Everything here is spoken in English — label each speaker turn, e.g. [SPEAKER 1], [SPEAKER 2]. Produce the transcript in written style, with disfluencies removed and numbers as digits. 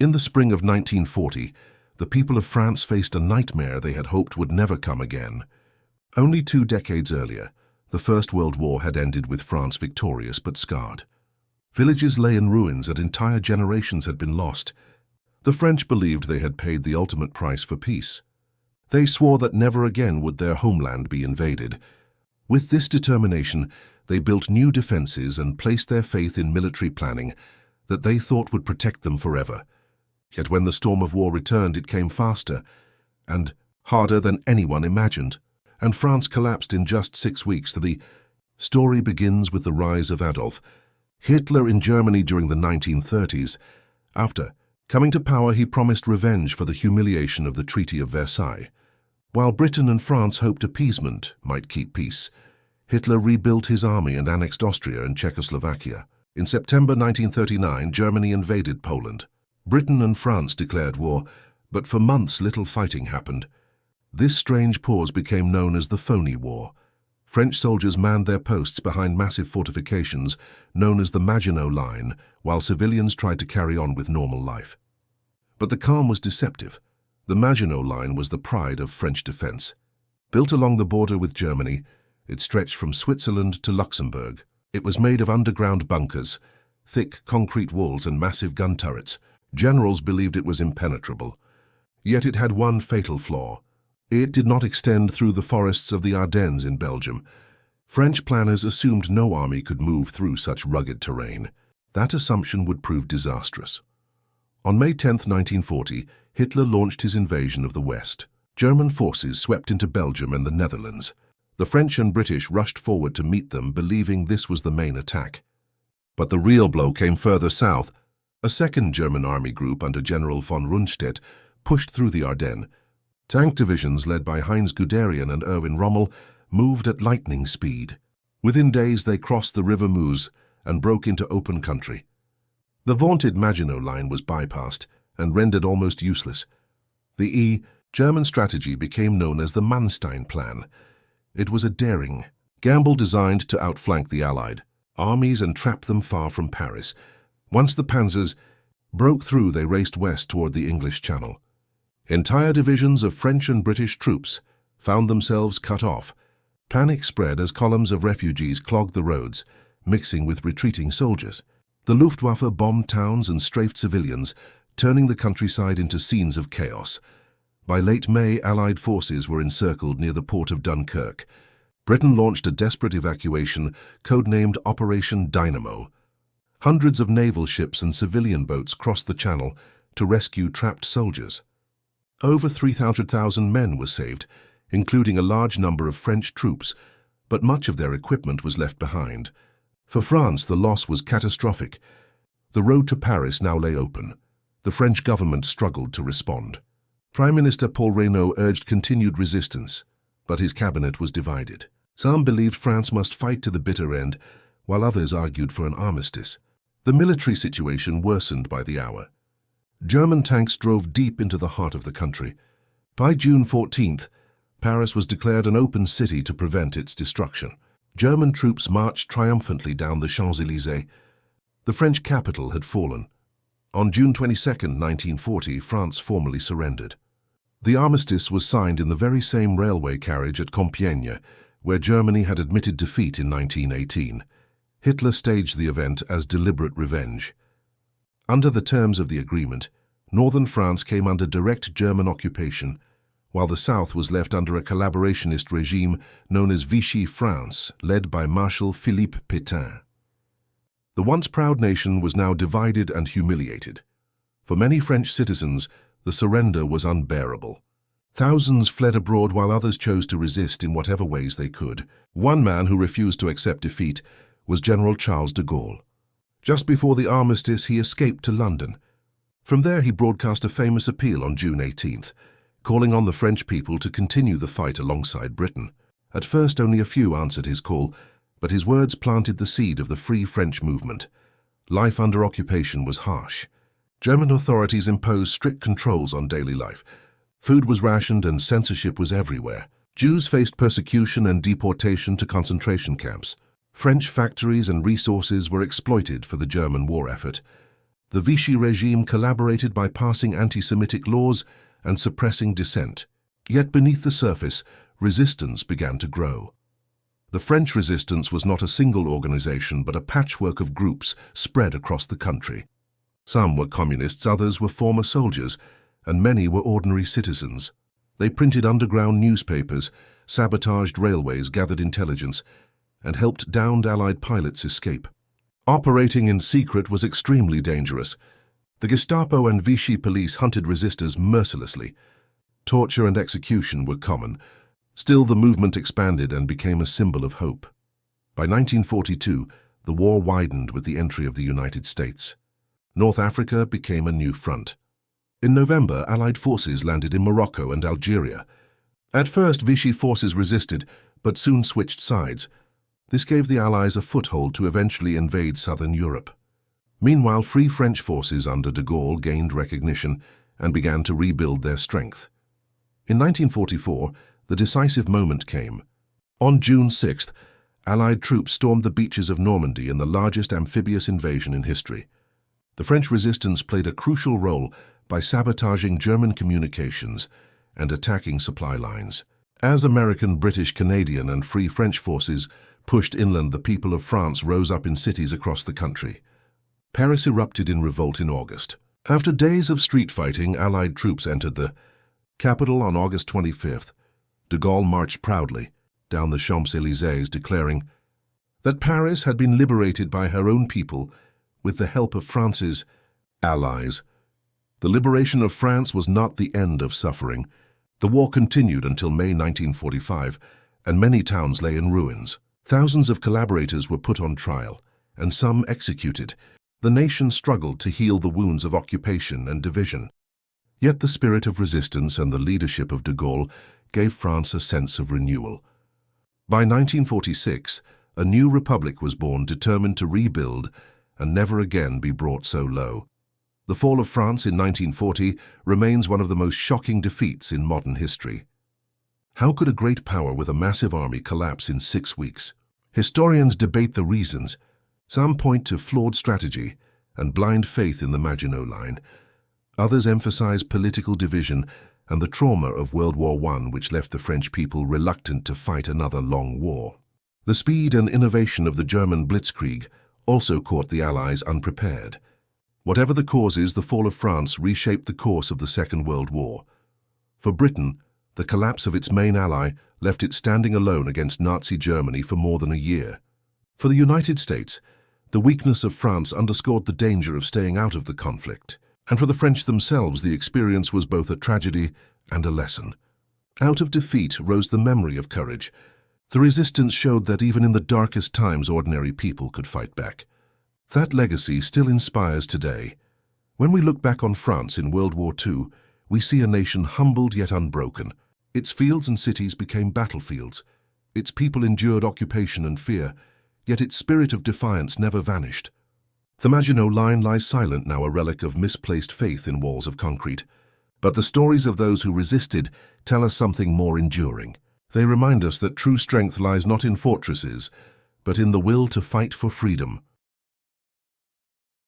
[SPEAKER 1] In the spring of 1940, the people of France faced a nightmare they had hoped would never come again. Only 2 decades earlier, the First World War had ended with France victorious but scarred. Villages lay in ruins and entire generations had been lost. The French believed they had paid the ultimate price for peace. They swore that never again would their homeland be invaded. With this determination, they built new defenses and placed their faith in military planning that they thought would protect them forever. Yet when the storm of war returned, it came faster and harder than anyone imagined, and France collapsed in just 6 weeks. The story begins with the rise of Adolf Hitler in Germany during the 1930s. After coming to power, he promised revenge for the humiliation of the Treaty of Versailles. While Britain and France hoped appeasement might keep peace, Hitler rebuilt his army and annexed Austria and Czechoslovakia. In September 1939, Germany invaded Poland. Britain and France declared war, but for months little fighting happened. This strange pause became known as the Phony War. French soldiers manned their posts behind massive fortifications, known as the Maginot Line, while civilians tried to carry on with normal life. But the calm was deceptive. The Maginot Line was the pride of French defense. Built along the border with Germany, it stretched from Switzerland to Luxembourg. It was made of underground bunkers, thick concrete walls and massive gun turrets. Generals believed it was impenetrable. Yet it had one fatal flaw. It did not extend through the forests of the Ardennes in Belgium. French planners assumed no army could move through such rugged terrain. That assumption would prove disastrous. On May 10, 1940, Hitler launched his invasion of the West. German forces swept into Belgium and the Netherlands. The French and British rushed forward to meet them, believing this was the main attack. But the real blow came further south. A second German army group under General von Rundstedt pushed through the Ardennes. Tank divisions led by Heinz Guderian and Erwin Rommel moved at lightning speed. Within days they crossed the River Meuse and broke into open country. The vaunted Maginot Line was bypassed and rendered almost useless. The German strategy became known as the Manstein Plan. It was a daring gamble designed to outflank the Allied armies and trap them far from Paris. Once the panzers broke through, they raced west toward the English Channel. Entire divisions of French and British troops found themselves cut off. Panic spread as columns of refugees clogged the roads, mixing with retreating soldiers. The Luftwaffe bombed towns and strafed civilians, turning the countryside into scenes of chaos. By late May, Allied forces were encircled near the port of Dunkirk. Britain launched a desperate evacuation, codenamed Operation Dynamo. Hundreds of naval ships and civilian boats crossed the Channel to rescue trapped soldiers. Over 300,000 men were saved, including a large number of French troops, but much of their equipment was left behind. For France, the loss was catastrophic. The road to Paris now lay open. The French government struggled to respond. Prime Minister Paul Reynaud urged continued resistance, but his cabinet was divided. Some believed France must fight to the bitter end, while others argued for an armistice. The military situation worsened by the hour. German tanks drove deep into the heart of the country. By June 14th, Paris was declared an open city to prevent its destruction. German troops marched triumphantly down the Champs-Élysées. The French capital had fallen. On June 22, 1940, France formally surrendered. The armistice was signed in the very same railway carriage at Compiègne, where Germany had admitted defeat in 1918. Hitler staged the event as deliberate revenge. Under the terms of the agreement, northern France came under direct German occupation, while the south was left under a collaborationist regime known as Vichy France, led by Marshal Philippe Pétain. The once proud nation was now divided and humiliated. For many French citizens, the surrender was unbearable. Thousands fled abroad while others chose to resist in whatever ways they could. One man who refused to accept defeat was General Charles de Gaulle. Just before the armistice, he escaped to London. From there, he broadcast a famous appeal on June 18th, calling on the French people to continue the fight alongside Britain. At first, only a few answered his call, but his words planted the seed of the Free French movement. Life under occupation was harsh. German authorities imposed strict controls on daily life. Food was rationed and censorship was everywhere. Jews faced persecution and deportation to concentration camps. French factories and resources were exploited for the German war effort. The Vichy regime collaborated by passing anti-Semitic laws and suppressing dissent. Yet beneath the surface, resistance began to grow. The French resistance was not a single organization, but a patchwork of groups spread across the country. Some were communists, others were former soldiers, and many were ordinary citizens. They printed underground newspapers, sabotaged railways, gathered intelligence, and helped downed Allied pilots escape. Operating in secret was extremely dangerous. The Gestapo and Vichy police hunted resistors mercilessly. Torture and execution were common. Still, the movement expanded and became a symbol of hope. By 1942, the war widened with the entry of the United States. North Africa became a new front. In November, Allied forces landed in Morocco and Algeria. At first, Vichy forces resisted, but soon switched sides. This gave the Allies a foothold to eventually invade southern Europe. Meanwhile, Free French forces under de Gaulle gained recognition and began to rebuild their strength. In 1944, the decisive moment came. On June 6th, Allied troops stormed the beaches of Normandy in the largest amphibious invasion in history. The French resistance played a crucial role by sabotaging German communications and attacking supply lines. As American, British, Canadian, and Free French forces pushed inland, the people of France rose up in cities across the country. Paris erupted in revolt in August. After days of street fighting, Allied troops entered the capital on August 25th. De Gaulle marched proudly down the Champs-Élysées, declaring that Paris had been liberated by her own people with the help of France's allies. The liberation of France was not the end of suffering. The war continued until May 1945, and many towns lay in ruins. Thousands of collaborators were put on trial, and some executed. The nation struggled to heal the wounds of occupation and division. Yet the spirit of resistance and the leadership of de Gaulle gave France a sense of renewal. By 1946, a new republic was born, determined to rebuild and never again be brought so low. The fall of France in 1940 remains one of the most shocking defeats in modern history. How could a great power with a massive army collapse in 6 weeks? Historians debate the reasons. Some point to flawed strategy and blind faith in the Maginot Line. Others emphasize political division and the trauma of World War I, which left the French people reluctant to fight another long war. The speed and innovation of the German blitzkrieg also caught the Allies unprepared. Whatever the causes, the fall of France reshaped the course of the Second World War. For Britain, the collapse of its main ally left it standing alone against Nazi Germany for more than a year. For the United States, the weakness of France underscored the danger of staying out of the conflict. And for the French themselves, the experience was both a tragedy and a lesson. Out of defeat rose the memory of courage. The resistance showed that even in the darkest times, ordinary people could fight back. That legacy still inspires today. When we look back on France in World War II, we see a nation humbled yet unbroken. Its fields and cities became battlefields. Its people endured occupation and fear, yet its spirit of defiance never vanished. The Maginot Line lies silent now, a relic of misplaced faith in walls of concrete. But the stories of those who resisted tell us something more enduring. They remind us that true strength lies not in fortresses, but in the will to fight for freedom.